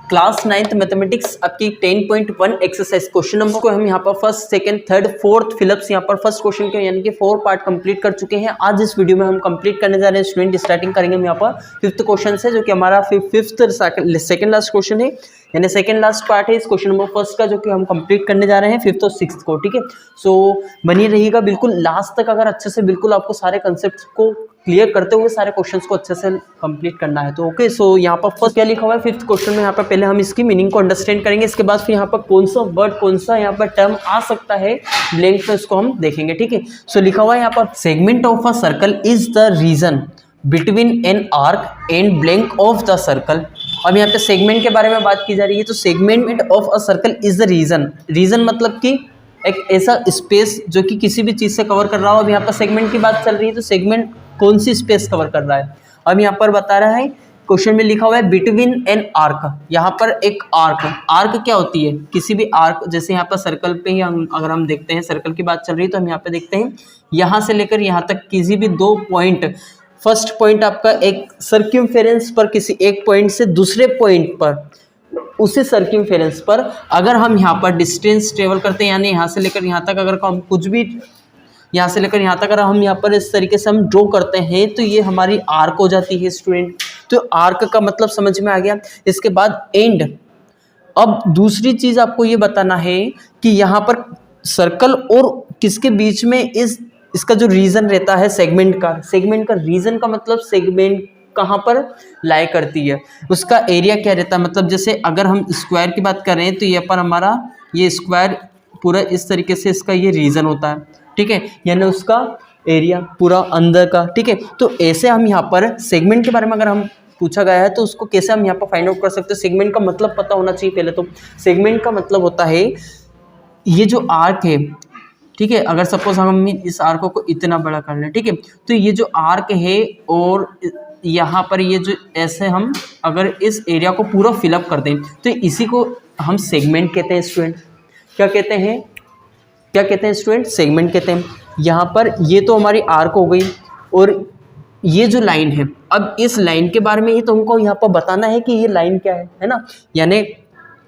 Class 9th mathematics आपकी 10.1 exercise question number को हम यहाँ पर first second third fourth fill-ups यहाँ पर फर्स्ट क्वेश्चन के यानी कि 4 पार्ट कंप्लीट कर चुके हैं। आज इस वीडियो में हम कंप्लीट करने जा रहे हैं स्टूडेंट। स्टार्टिंग करेंगे हम यहाँ पर फिफ्थ क्वेश्चन से, जो कि हमारा फिफ्थ सेकंड लास्ट क्वेश्चन है, यानी सेकंड लास्ट पार्ट है इस क्वेश्चन नंबर फर्स्ट का, जो कि हम कंप्लीट करने जा रहे हैं फिफ्थ और सिक्स्थ को। ठीक है, सो बनी रहिएगा बिल्कुल लास्ट तक। अगर अच्छे से बिल्कुल आपको सारे कंसेप्ट को क्लियर करते हुए सारे क्वेश्चंस को अच्छे से कंप्लीट करना है तो ओके। सो यहाँ पर फर्स्ट क्या लिखा हुआ है फिफ्थ क्वेश्चन में, यहाँ पर पहले हम इसकी मीनिंग को अंडरस्टैंड करेंगे, इसके बाद फिर यहाँ पर कौन सा वर्ड कौन सा यहाँ पर टर्म आ सकता है ब्लैंक पे उसको हम देखेंगे। ठीक है, सो लिखा हुआ है यहाँ पर segment of a circle is the region between an arc and blank of the circle. अब यहाँ पे सेगमेंट के बारे में बात की जा रही है, तो segment of a circle is the region. Region मतलब कि एक ऐसा स्पेस जो कि किसी भी चीज़ से कवर कर रहा हो। अब यहाँ पर सेगमेंट की बात चल रही है, तो सेगमेंट कौन सी स्पेस कवर कर रहा है। अब यहाँ पर बता रहा है, क्वेश्चन में लिखा हुआ है बिटवीन एन आर्क। यहाँ पर एक आर्क क्या होती है, किसी भी आर्क, जैसे यहाँ पर सर्कल पे ही अगर हम देखते हैं, सर्कल की बात चल रही है तो हम यहाँ पे देखते हैं यहाँ से लेकर यहाँ तक किसी भी दो पॉइंट, फर्स्ट पॉइंट आपका एक सर्क्यूमफेरेंस पर किसी एक पॉइंट से दूसरे पॉइंट पर, उसी सर्क्यूमफेरेंस पर अगर हम यहाँ पर डिस्टेंस ट्रेवल करते हैं, यानी यहाँ से लेकर यहाँ तक अगर हम कुछ भी यहाँ से लेकर यहाँ तक अगर हम यहाँ पर इस तरीके से हम ड्रॉ करते हैं तो ये हमारी आर्क हो जाती है स्टूडेंट। तो आर्क का मतलब समझ में आ गया। इसके बाद एंड। अब दूसरी चीज़ आपको ये बताना है कि यहाँ पर सर्कल और किसके बीच में इसका जो रीजन रहता है सेगमेंट का रीजन का मतलब सेगमेंट कहाँ पर लाई करती है, उसका एरिया क्या रहता है। मतलब जैसे अगर हम स्क्वायर की बात कर रहे हैं तो ये पर हमारा ये स्क्वायर पूरा इस तरीके से इसका ये रीजन होता है। ठीक है, यानी उसका एरिया पूरा अंदर का। ठीक है, तो ऐसे हम यहाँ पर सेगमेंट के बारे में अगर हम पूछा गया है तो उसको कैसे हम यहाँ पर फाइंड आउट कर सकते हैं। सेगमेंट का मतलब पता होना चाहिए पहले तो। सेगमेंट का मतलब होता है ये जो आर्क है, ठीक है, अगर सपोज हम इस आर्क को इतना बड़ा कर लें, ठीक है, तो ये जो आर्क है और यहाँ पर ये जो ऐसे हम अगर इस एरिया को पूरा फिलअप कर दें तो इसी को हम सेगमेंट कहते हैं स्टूडेंट। क्या कहते हैं स्टूडेंट? सेगमेंट कहते हैं। यहाँ पर ये तो हमारी आर्क हो गई और ये जो लाइन है, अब इस लाइन के बारे में ही तो हमको यहाँ पर बताना है कि ये लाइन क्या है ना। यानी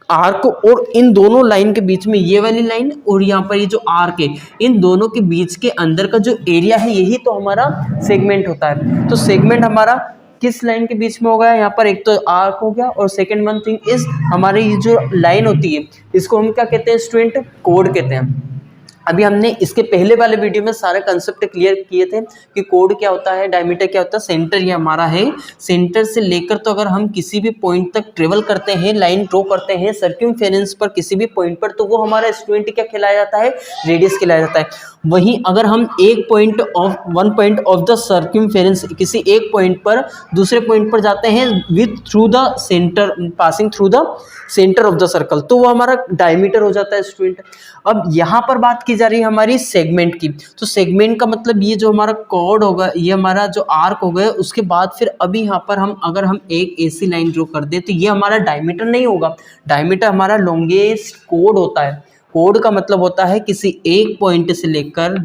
आर्क और इन दोनों लाइन के बीच में ये वाली लाइन और यहाँ पर ये जो आर्क है, इन दोनों के बीच के अंदर का जो एरिया है यही तो हमारा सेगमेंट होता है। तो सेगमेंट हमारा किस लाइन के बीच में होगा, यहाँ पर एक तो आर्क हो गया और सेकंड वन थिंग इज हमारी ये जो लाइन होती है इसको हम क्या कहते हैं स्टूडेंट? कोड कहते हैं। अभी हमने इसके पहले वाले वीडियो में सारे कंसेप्ट क्लियर किए थे कि कोड क्या होता है, डायमीटर क्या होता है, सेंटर ये हमारा है। सेंटर से लेकर तो अगर हम किसी भी पॉइंट तक ट्रेवल करते हैं, लाइन ड्रॉ करते हैं सर्क्यूमफेरेंस पर किसी भी पॉइंट पर, तो वो हमारा स्टूडेंट क्या कहलाया जाता है? रेडियस कहलाया जाता है। वहीं अगर हम वन पॉइंट ऑफ द सर्क्यूमफेरेंस किसी एक पॉइंट पर दूसरे पॉइंट पर जाते हैं with through the centre, passing through the centre of the circle, तो वो हमारा डायमीटर हो जाता है स्टूडेंट। अब यहाँ पर बात की जा रही है हमारी सेगमेंट की, तो सेगमेंट का मतलब ये जो हमारा कॉर्ड होगा, ये हमारा जो आर्क हो गया, उसके बाद फिर अभी यहाँ पर अगर हम एक ऐसी लाइन ड्रॉ कर दे तो ये हमारा डायमीटर नहीं होगा। डायमीटर हमारा लॉन्गेस्ट कोड होता है। कोड का मतलब होता है किसी एक पॉइंट से लेकर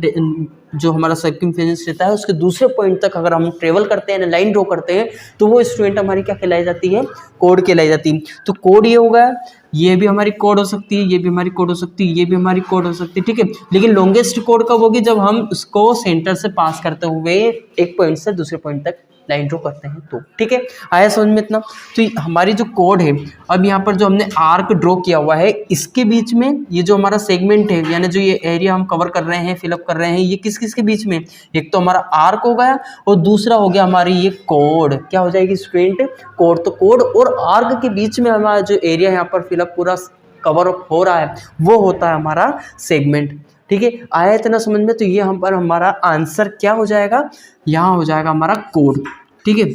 जो हमारा सर्कमफेरेंस रहता है उसके दूसरे पॉइंट तक अगर हम ट्रेवल करते हैं, लाइन ड्रॉ करते हैं, तो वो स्टूडेंट हमारी क्या कहलाई जाती है? कोड कहलाई जाती है। तो कोड ये होगा, ये भी हमारी कोड हो सकती है, ये भी हमारी कोड हो सकती है, ये भी हमारी कोड हो सकती है। ठीक है, लेकिन लॉन्गेस्ट कोड कब होगी? जब हम उसको सेंटर से पास करते हुए एक पॉइंट से दूसरे पॉइंट तक लाइन ड्रॉ करते हैं तो। ठीक है, आया समझ में इतना? तो हमारी जो कोड है, अब यहाँ पर जो हमने आर्क ड्रॉ किया हुआ है इसके बीच में ये जो हमारा सेगमेंट है, यानी जो ये एरिया हम कवर कर रहे हैं, फिलअप कर रहे हैं, ये किस किस के बीच में? एक तो हमारा आर्क हो गया और दूसरा हो गया हमारी ये कोड। क्या हो जाएगी स्टूडेंट? कोड। तो कोड और आर्क के बीच में हमारा जो एरिया यहाँ पर फिलअप पूरा कवर अप हो रहा है वो होता है हमारा सेगमेंट। ठीक है, आया इतना समझ में? तो ये हम पर हमारा आंसर क्या हो जाएगा? यहाँ हो जाएगा हमारा कोड। ठीक है,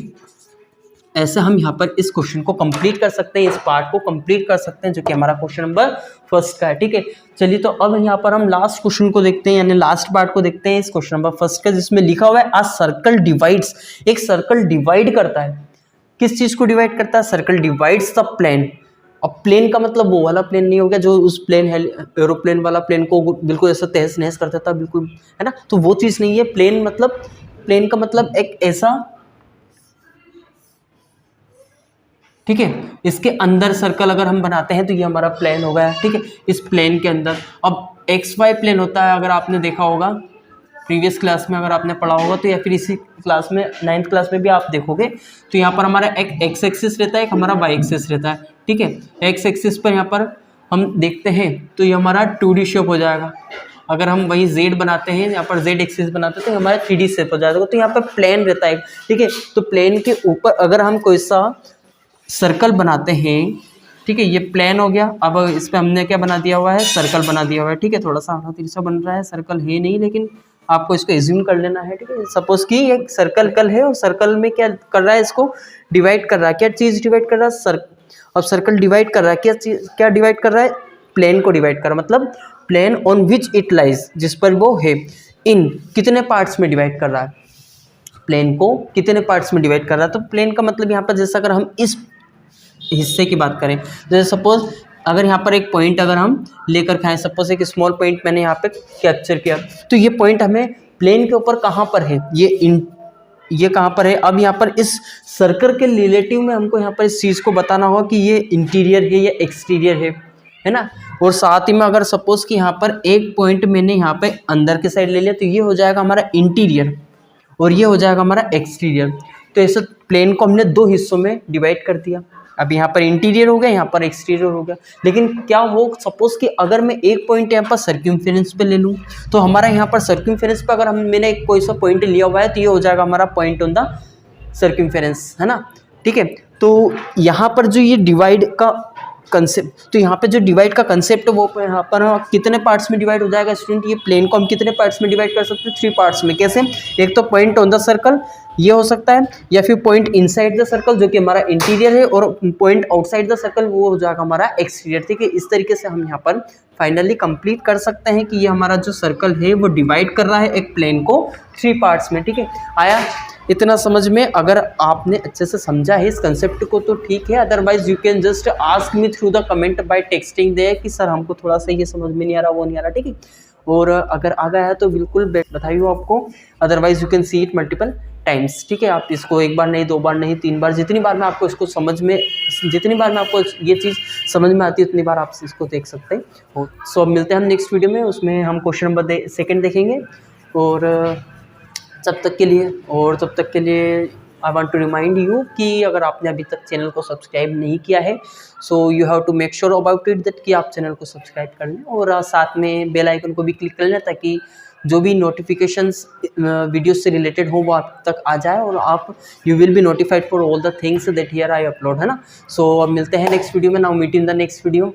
ऐसे हम यहाँ पर इस क्वेश्चन को कंप्लीट कर सकते हैं, इस पार्ट को कंप्लीट कर सकते हैं जो कि हमारा क्वेश्चन नंबर फर्स्ट का है। ठीक है, चलिए तो अब यहाँ पर हम लास्ट क्वेश्चन को देखते हैं, यानी लास्ट पार्ट को देखते हैं इस क्वेश्चन नंबर फर्स्ट का, जिसमें लिखा हुआ है अ सर्कल डिवाइड्स। एक सर्कल डिवाइड करता है, किस चीज को डिवाइड करता है? Circle divides the plane. अब प्लेन का मतलब वो वाला प्लेन नहीं हो गया जो उस प्लेन है एरोप्लेन वाला प्लेन को बिल्कुल ऐसा तहस नहस कर देता बिल्कुल, है ना, तो वो चीज़ नहीं है। प्लेन का मतलब एक ऐसा ठीक है। इसके अंदर सर्कल अगर हम बनाते हैं तो ये हमारा प्लेन हो गया, ठीक है। इस प्लेन के अंदर अब XY प्लेन होता है, अगर आपने देखा होगा प्रीवियस क्लास में, अगर आपने पढ़ा होगा तो, या फिर इसी क्लास में 9th क्लास में भी आप देखोगे तो यहाँ पर हमारा एक एक्स एक्सिस रहता है, एक हमारा वाई एक्सिस रहता है, ठीक है। एक्स एक्सिस पर यहाँ पर हम देखते हैं तो ये हमारा 2D शेप हो जाएगा। अगर हम वही Z बनाते हैं, यहाँ पर Z एक्सिस बनाते हैं तो हमारा 3D शेप हो जाएगा। तो यहाँ पर प्लेन रहता है, ठीक है। तो प्लेन के ऊपर अगर हम कोई सा सर्कल बनाते हैं, ठीक है, ये प्लेन हो गया। अब इस पर हमने क्या बना दिया हुआ है, सर्कल बना दिया हुआ है, ठीक है। थोड़ा सा तिरछा बन रहा है, सर्कल है नहीं, लेकिन आपको इसको एज्यूम कर लेना है, ठीक है। सपोज कि एक सर्कल है और सर्कल में क्या कर रहा है, इसको डिवाइड कर रहा है। क्या चीज़ डिवाइड कर रहा है, अब सर्कल डिवाइड कर रहा है, क्या चीज़, क्या डिवाइड कर रहा है, प्लेन को डिवाइड कर रहा है। मतलब plane on which it lies, जिस पर वो है, इन कितने पार्ट्स में डिवाइड कर रहा है, प्लेन को कितने पार्ट्स में डिवाइड कर रहा है। तो प्लेन का मतलब यहाँ पर जैसा अगर हम इस हिस्से की बात करें, जैसे सपोज अगर यहाँ पर एक पॉइंट अगर हम लेकर खाएं, सपोज एक स्मॉल पॉइंट मैंने यहाँ पे कैप्चर किया, तो ये पॉइंट हमें प्लेन के ऊपर कहाँ पर है, ये कहाँ पर है। अब यहाँ पर इस सर्कल के रिलेटिव में हमको यहाँ पर इस चीज़ को बताना होगा कि ये इंटीरियर है या एक्सटीरियर है ना। और साथ ही में अगर सपोज कि यहाँ पर एक पॉइंट मैंने यहाँ पे अंदर के साइड ले लिया तो ये हो जाएगा हमारा इंटीरियर और ये हो जाएगा हमारा एक्सटीरियर। तो ऐसे प्लेन को हमने दो हिस्सों में डिवाइड कर दिया। अब यहाँ पर इंटीरियर हो गया, यहाँ पर एक्सटीरियर हो गया। लेकिन क्या वो सपोज कि अगर मैं एक पॉइंट यहाँ पर सर्क्यूम्फेरेंस पे ले लूँ तो हमारा यहाँ पर सर्क्यूम्फेरेंस पे अगर मैंने कोई सा पॉइंट लिया हुआ है तो ये हो जाएगा हमारा पॉइंट ऑन द सर्क्यूम्फेरेंस, है ना, ठीक है। तो यहाँ पर जो ये डिवाइड का कंसेप्ट, तो यहाँ पे जो डिवाइड का कंसेप्ट है वो यहाँ पर कितने पार्ट्स में डिवाइड हो जाएगा स्टूडेंट। ये प्लेन को हम कितने पार्ट्स में डिवाइड कर सकते हैं, 3 पार्ट्स में। कैसे, एक तो पॉइंट ऑन द सर्कल ये हो सकता है, या फिर पॉइंट इनसाइड द सर्कल जो कि हमारा इंटीरियर है, और पॉइंट आउटसाइड द सर्कल वो हो जाएगा हमारा एक्सटीरियर, ठीक है। इस तरीके से हम यहाँ पर फाइनली कंप्लीट कर सकते हैं कि ये हमारा जो सर्कल है वो डिवाइड कर रहा है एक प्लेन को 3 पार्ट्स में, ठीक है। आया इतना समझ में? अगर आपने अच्छे से समझा है इस कंसेप्ट को तो ठीक है, otherwise you can just ask me through the comment by texting दे कि सर हमको थोड़ा सा ये समझ में नहीं आ रहा, वो नहीं आ रहा, ठीक है। और अगर आ गया है तो बिल्कुल बताइए आपको, otherwise you can see it multiple times, ठीक है। आप इसको एक बार नहीं, 2 बार नहीं, 3 बार, जितनी बार में आपको इसको समझ में, जितनी बार में आपको ये चीज़ समझ में आती है उतनी बार आप इसको देख सकते हैं। सो अब मिलते हैं हम नेक्स्ट वीडियो में, उसमें हम क्वेश्चन नंबर 2 देखेंगे। और तब तक के लिए I want to remind you कि अगर आपने अभी तक चैनल को सब्सक्राइब नहीं किया है so you have to make sure about it that कि आप चैनल को सब्सक्राइब कर लें और साथ में बेल आइकन को भी क्लिक कर लें ताकि जो भी नोटिफिकेशंस वीडियो से रिलेटेड हो वो आप तक आ जाए और आप you will be notified for all the things that here I upload, है ना। सो अब मिलते हैं नेक्स्ट वीडियो में। Now meet in the next video.